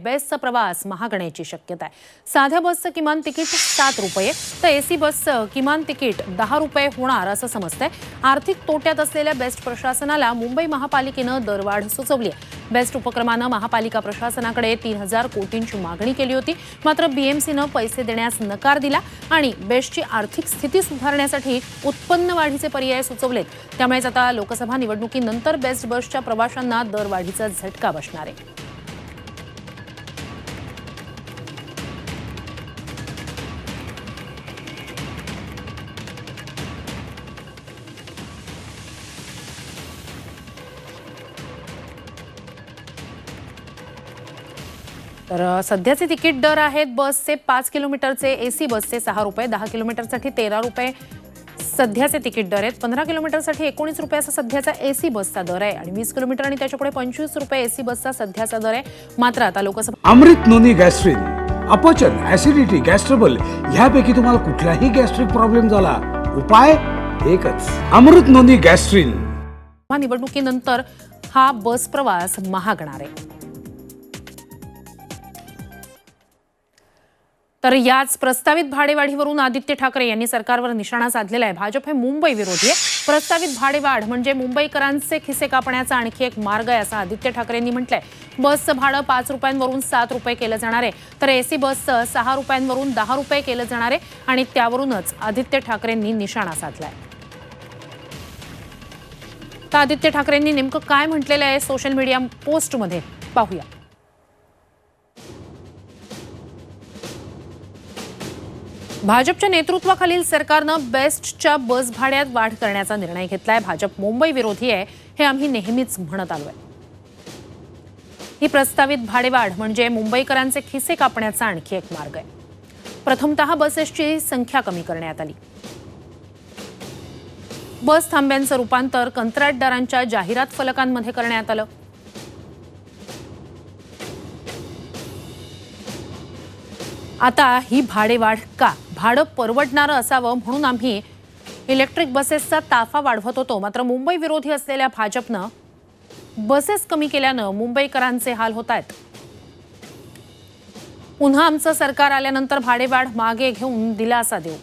बेस्टचा प्रवास महागण्याची शक्यता आहे। साध्या बसचं किमान तिकीट 7 रुपये तर एसी बसचं किमान तिकीट 10 रुपये होणार असं समजतंय। आर्थिक तोट्यात असलेल्या बेस्ट प्रशासनाला मुंबई महापालिकेनं दरवाढ सुचवली आहे। बेस्ट उपक्रमानं महापालिका प्रशासनाकडे 3000 कोटींची मागणी केली होती, मात्र बीएमसीनं पैसे देण्यास नकार दिला आणि बेस्टची आर्थिक स्थिती सुधारण्यासाठी उत्पन्न वाढीचे पर्याय सुचवलेत। त्यामुळेच आता लोकसभा निवडणुकीनंतर बेस्ट बसच्या प्रवाशांना दरवाढीचा झटका बसणार आहे। तर सध्याचे तिकीट दर आहेत बसचे 5 किलोमीटरचे एसी बसचे 6 रुपये, 10 किलोमीटरसाठी 13 रुपये सध्याचे तिकीट दर आहेत। 15 किलोमीटरसाठी 19 रुपये असा सध्याचा एसी बसचा दर आहे आणि 20 किलोमीटर आणि त्याच्यापुढे 25 रुपये एसी बसचा सध्याचा दर आहे। मात्र आता लोकसभा अमृत नोनी गॅस्ट्रिन, अपचन, ऍसिडिटी, गॅस्ट्रबल ह्यापैकी तुम्हाला कुठलाही गॅस्ट्रिक प्रॉब्लेम झाला, उपाय एकच, अमृत नोनी गॅस्ट्रिन। निवडणुकीनंतर हा बस प्रवास महागणार आहे। तर याच प्रस्तावित भाडेवाढीवरून आदित्य ठाकरे यांनी सरकारवर निशाणा साधलेला आहे। भाजप हे मुंबई विरोधी आहे। प्रस्तावित भाडेवाढ म्हणजे मुंबईकरांचे खिसे कापण्याचा आणखी एक मार्ग आहे असं आदित्य ठाकरेंनी म्हटलंय। बसचं भाडं 5 रुपयांवरून 7 रुपये केलं जाणार आहे, तर एसी बसचं 6 रुपयांवरून 10 रुपये केलं जाणार आहे आणि त्यावरूनच आदित्य ठाकरेंनी निशाणा साधलाय। तर आदित्य ठाकरेंनी नेमकं काय म्हटलेलं आहे सोशल मीडिया पोस्टमध्ये पाहूया। भाजपच्या नेतृत्वाखालील सरकारनं बेस्टच्या बस भाड्यात वाढ करण्याचा निर्णय घेतलाय। भाजप मुंबई विरोधी आहे हे आम्ही नेहमीच म्हणत आलोय। ही प्रस्तावित भाडेवाढ म्हणजे मुंबईकरांचे खिसे कापण्याचा आणखी एक मार्ग आहे। प्रथमतः बसेसची संख्या कमी करण्यात आली। बस थांब्यांचं रूपांतर कंत्राटदारांच्या जाहिरात फलकांमध्ये करण्यात आलं। आता ही भाडेवाढ का? भाडं परवडणारं असावं म्हणून आम्ही इलेक्ट्रिक बसेसचा ताफा वाढवत होतो, मात्र मुंबई विरोधी असलेल्या भाजपनं बसेस कमी केल्यानं मुंबईकरांचे हाल होत आहेत। पुन्हा आमचं सरकार आल्यानंतर भाडेवाढ मागे घेऊन दिलासा देऊ।